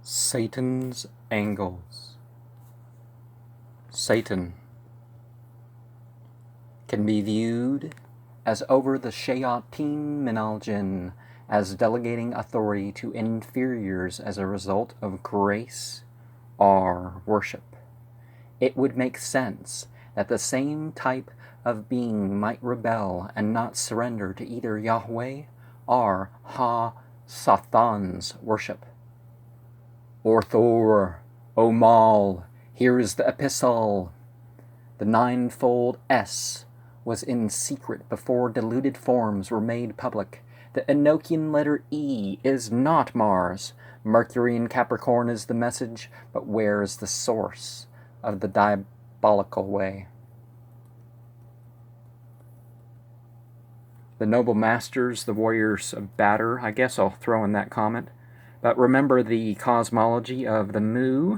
Satan's angles. Satan can be viewed as over the Shayatin Minal Jinn, as delegating authority to inferiors as a result of grace or worship. It would make sense that the same type of being might rebel and not surrender to either Yahweh or Ha-Sathan's worship. Or Thor, O Mal, here is the epistle. The ninefold S was in secret before diluted forms were made public. The Enochian letter E is not Mars. Mercury in Capricorn is the message, but where is the source of the diabolical way? The noble masters, the warriors of Batter, I guess I'll throw in that comment. But remember the cosmology of the Mu,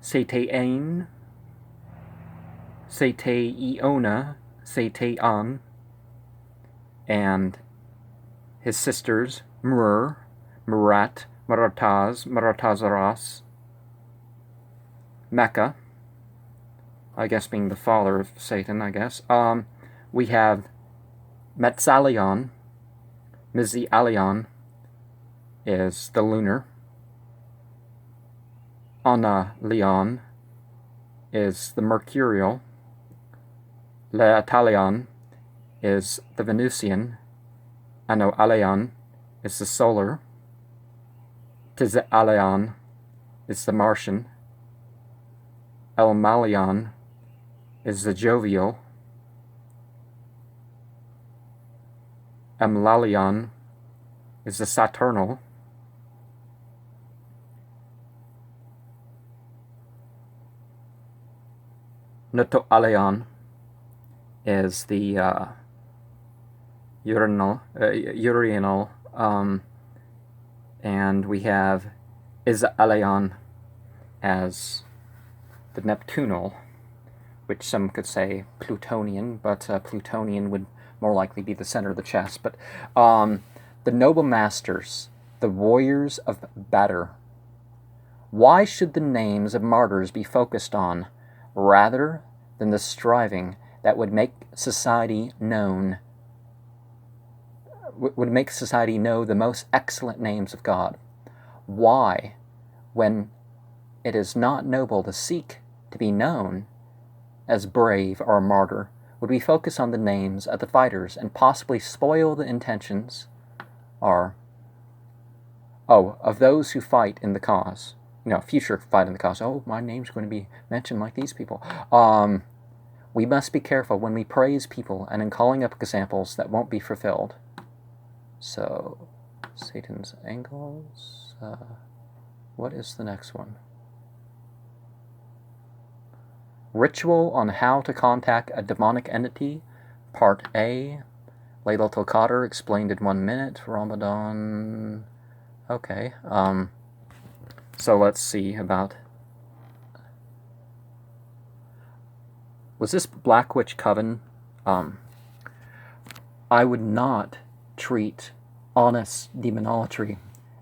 Sete-Ain, Sete-Iona, Sete-An, and his sisters, Mur, Murat, Marataz, Maratazaras, Mecca, I guess being the father of Satan, I guess. We have Metzalion. Mizi-Alion is the lunar. Ana-Leon is the mercurial. Leatalion is the Venusian. Ano-Aleon is the solar. Tize-Aleon is the Martian. El-Malion is the jovial. Emlalion is the Saturnal. Noto-Aleon is the Urianal, and we have Iza-Aleon as the Neptunal, which some could say Plutonian, but Plutonian would more likely be the center of the chest. But the noble masters, the warriors of Batter, why should the names of martyrs be focused on rather than the striving that would make society know the most excellent names of God? Why, when it is not noble to seek to be known as brave or a martyr, would we focus on the names of the fighters and possibly spoil the intentions of those who fight in the cause? Future fight in the cause. Oh, my name's going to be mentioned like these people. We must be careful when we praise people and in calling up examples that won't be fulfilled. So, Satan's angles. What is the next one? Ritual on how to contact a demonic entity, Part A. Laylatul Qadr explained in 1 minute. Ramadan. Okay. So let's see about. Was this Black Witch Coven? I would not treat honest demonolatry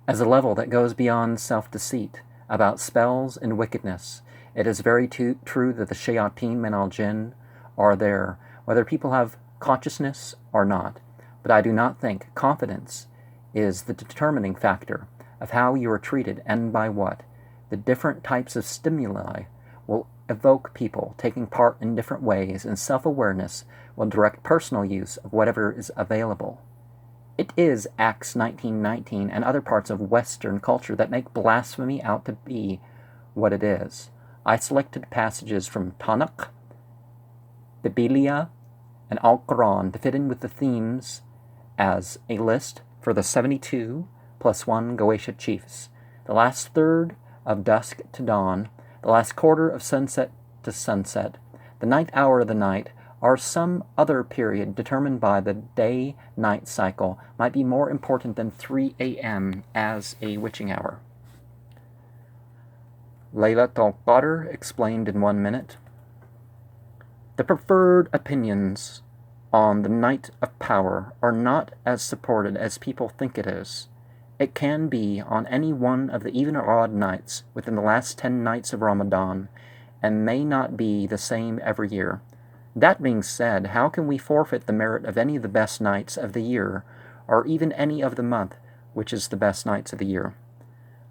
as a level that goes beyond self-deceit about spells and wickedness. It is very true that the Shayatin Minal Jinn are there, whether people have consciousness or not. But I do not think confidence is the determining factor of how you are treated and by what. The different types of stimuli will evoke people taking part in different ways, and self-awareness will direct personal use of whatever is available. It is Acts 19:19 and other parts of Western culture that make blasphemy out to be what it is. I selected passages from Tanakh, Biblia, and Al-Quran to fit in with the themes as a list for the 72 plus 1 Goetia chiefs, the last third of dusk to dawn, the last quarter of sunset to sunset, the ninth hour of the night, or some other period determined by the day-night cycle might be more important than 3 a.m. as a witching hour. Laylatul Qadr explained in 1 minute. The preferred opinions on the night of power are not as supported as people think it is. It can be on any one of the even or odd nights within the last 10 nights of Ramadan, and may not be the same every year. That being said, how can we forfeit the merit of any of the best nights of the year, or even any of the month, which is the best nights of the year?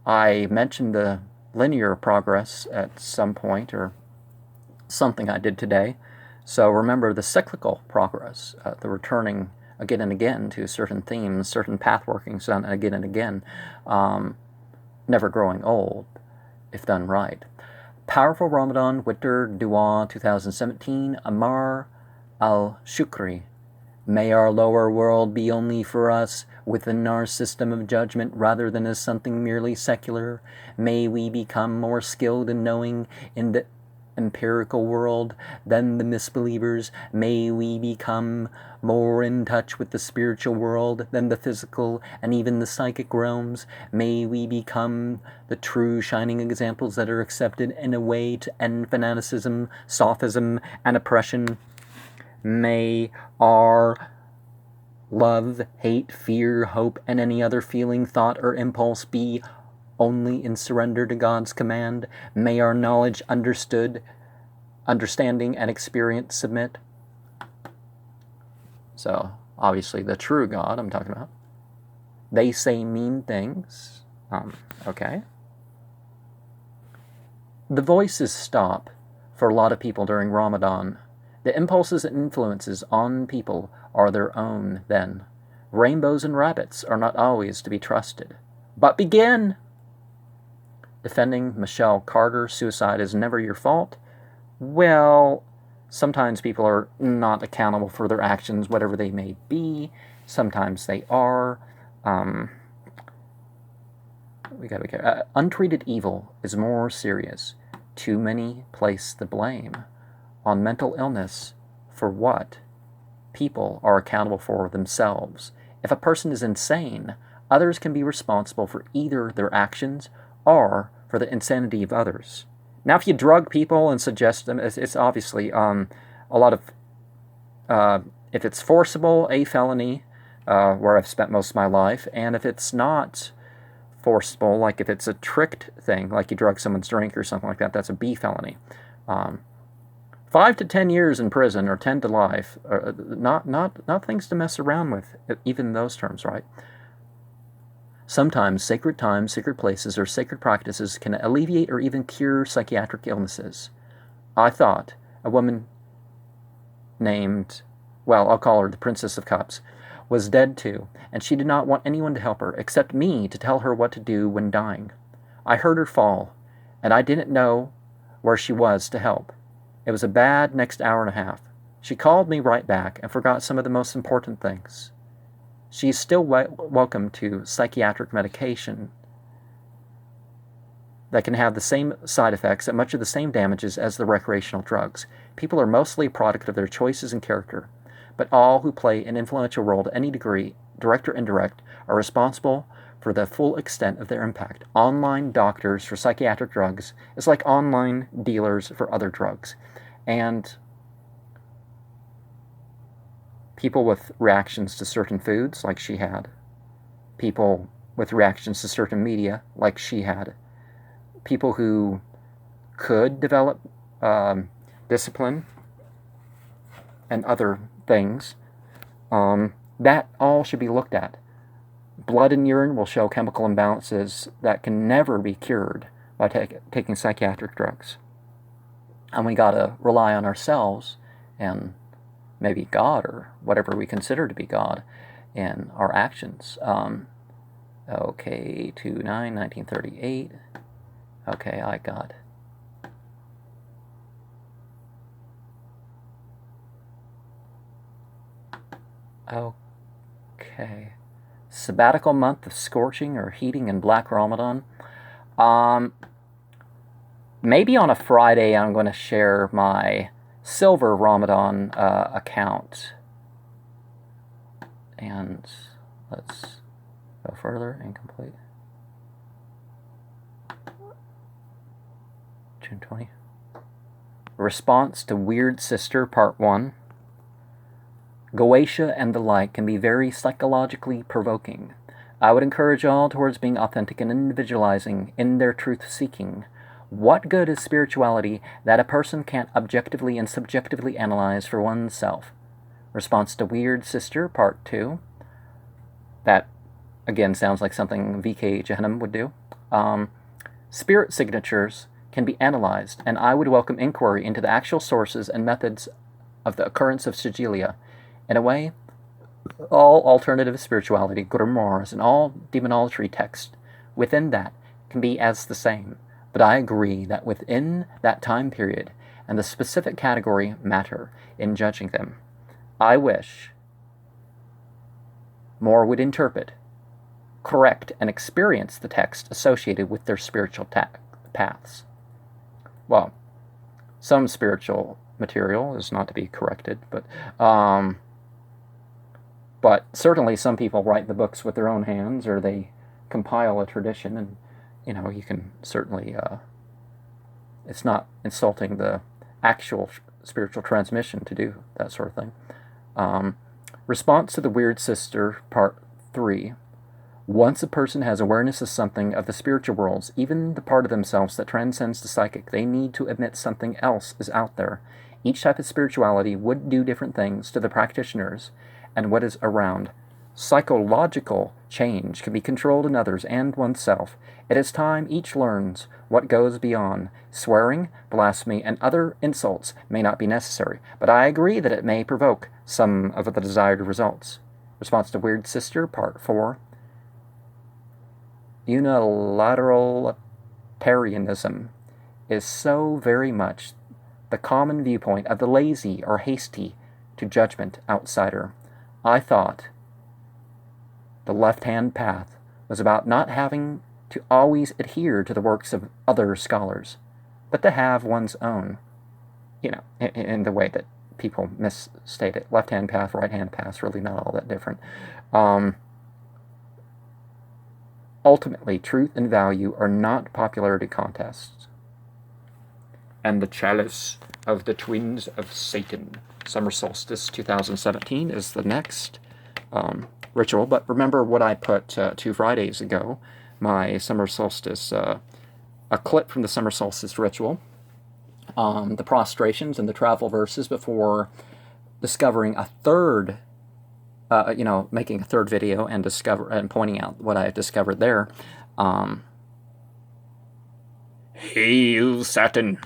I mentioned the linear progress at some point, or something I did today. So remember the cyclical progress, the returning again and again to certain themes, certain path workings done again and again, never growing old, if done right. Powerful Ramadan Winter Dua 2017, Amar al-Shukri. May our lower world be only for us within our system of judgment rather than as something merely secular. May we become more skilled in knowing in the empirical world than the misbelievers. May we become more in touch with the spiritual world than the physical and even the psychic realms. May we become the true shining examples that are accepted in a way to end fanaticism, sophism, and oppression. May our love, hate, fear, hope, and any other feeling, thought, or impulse be only in surrender to God's command. May our knowledge, understanding, and experience submit. So, obviously, the true God I'm talking about. They say mean things. Okay. The voices stop for a lot of people during Ramadan. The impulses and influences on people are their own then. Rainbows and rabbits are not always to be trusted. But begin! Defending Michelle Carter, suicide is never your fault. Well, sometimes people are not accountable for their actions, whatever they may be. Sometimes they are. We gotta be careful. Untreated evil is more serious. Too many place the blame on mental illness for what people are accountable for themselves. If a person is insane, others can be responsible for either their actions or for the insanity of others. Now, if you drug people and suggest them, it's obviously a lot of, if it's forcible, a felony, where I've spent most of my life, and if it's not forcible, like if it's a tricked thing, like you drug someone's drink or something like that, that's a B felony. 5 to 10 years in prison, or 10 to life, not things to mess around with, even those terms, right? Sometimes sacred times, sacred places, or sacred practices can alleviate or even cure psychiatric illnesses. I thought a woman named, well, I'll call her the Princess of Cups, was dead too, and she did not want anyone to help her, except me to tell her what to do when dying. I heard her fall, and I didn't know where she was to help. It was a bad next hour and a half. She called me right back and forgot some of the most important things. She is still welcome to psychiatric medication that can have the same side effects and much of the same damages as the recreational drugs. People are mostly a product of their choices and character, but all who play an influential role to any degree, direct or indirect, are responsible for the full extent of their impact. Online doctors for psychiatric drugs is like online dealers for other drugs. And people with reactions to certain foods, like she had. People with reactions to certain media, like she had. People who could develop discipline and other things. That all should be looked at. Blood and urine will show chemical imbalances that can never be cured by taking psychiatric drugs. And we gotta rely on ourselves and maybe God, or whatever we consider to be God, in our actions. Okay, 2/9/1938. Okay, I got. Okay. Sabbatical month of scorching or heating in Black Ramadan. Maybe on a Friday I'm going to share my Silver Ramadan account. And let's go further. Incomplete. June 20. Response to Weird Sister, Part 1. Goetia and the like can be very psychologically provoking. I would encourage all towards being authentic and individualizing in their truth-seeking. What good is spirituality that a person can't objectively and subjectively analyze for oneself? Response to Weird Sister, Part 2. That, again, sounds like something V.K. Jehanam would do. Spirit signatures can be analyzed, and I would welcome inquiry into the actual sources and methods of the occurrence of sigilia. In a way, all alternative spirituality, grimoires, and all demonology text within that can be as the same. But I agree that within that time period and the specific category matter in judging them. I wish more would interpret, correct, and experience the text associated with their spiritual paths. Well, some spiritual material is not to be corrected, but certainly some people write the books with their own hands, or they compile a tradition, and you can certainly, it's not insulting the actual spiritual transmission to do that sort of thing. Response to the Weird Sister, Part 3. Once a person has awareness of something of the spiritual worlds, even the part of themselves that transcends the psychic, they need to admit something else is out there. Each type of spirituality would do different things to the practitioners and what is around. Psychological change can be controlled in others and oneself. It is time each learns what goes beyond. Swearing, blasphemy, and other insults may not be necessary, but I agree that it may provoke some of the desired results. Response to Weird Sister, Part 4. Unilateralitarianism is so very much the common viewpoint of the lazy or hasty to judgment outsider. I thought the left-hand path was about not having to always adhere to the works of other scholars, but to have one's own, in the way that people misstate it. Left-hand path, right-hand path, really not all that different. Ultimately, truth and value are not popularity contests. And the Chalice of the Twins of Satan, Summer Solstice 2017, is the next ritual. But remember what I put 2 Fridays ago, my Summer Solstice, a clip from the Summer Solstice ritual, the prostrations and the travel verses before discovering a third, making a third video and pointing out what I discovered there. Hail Saturn!